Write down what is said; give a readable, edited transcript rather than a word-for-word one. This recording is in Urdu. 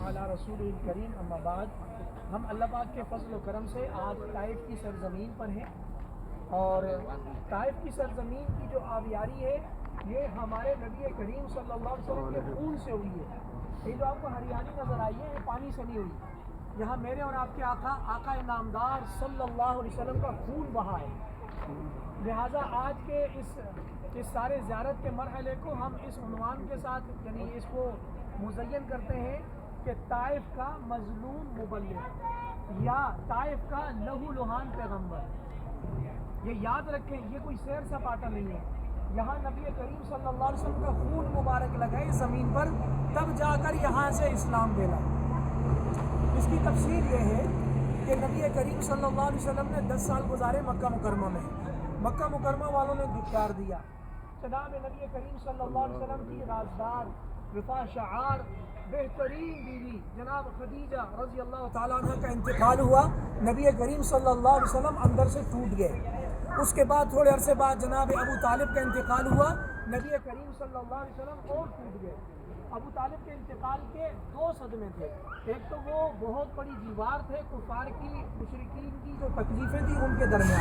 علی رسول کریم اما بعد، ہم اللہ پاک کے فضل و کرم سے آج طائف کی سرزمین پر ہیں، اور طائف کی سرزمین کی جو آبیاری ہے یہ ہمارے نبی کریم صلی اللہ علیہ وسلم کے خون سے ہوئی ہے۔ یہ جو آپ کو ہریالی نظر آئی ہے یہ پانی سے نہیں ہوئی، یہاں میرے اور آپ کے آقا نامدار صلی اللہ علیہ وسلم کا خون بہا ہے۔ لہٰذا آج کے اس سارے زیارت کے مرحلے کو ہم اس عنوان کے ساتھ یعنی اس کو مزین کرتے ہیں کہ طائف کا مظلوم مبلغ یا طائف کا لہو لہان پیغمبر۔ یہ یاد رکھیں، یہ کوئی سیر سپاٹا نہیں ہے، یہاں نبی کریم صلی اللہ علیہ وسلم کا خون مبارک لگا اس زمین پر، تب جا کر یہاں سے اسلام پھیلا۔ اس کی تفسیر یہ ہے کہ نبی کریم صلی اللہ علیہ وسلم نے 10 سال گزارے مکہ مکرمہ میں، مکہ مکرمہ والوں نے دھتکار دیا۔ جناب نبی کریم صلی اللہ علیہ وسلم کی رازدار، وفا شعار، بہترین بیوی جناب خدیجہ رضی اللہ تعالیٰ عنہ کا انتقال ہوا۔ نبی کریم صلی اللہ علیہ وسلم اندر سے ٹوٹ گئے۔ اس کے بعد تھوڑے عرصے بعد جناب ابو طالب کا انتقال ہوا، نبی کریم صلی اللہ علیہ وسلم اور ٹوٹ گئے۔ ابو طالب کے انتقال کے 2 صدمے تھے، ایک تو وہ بہت بڑی دیوار تھے کفار کی، مشرکین کی جو تکلیفیں تھیں ان کے درمیان،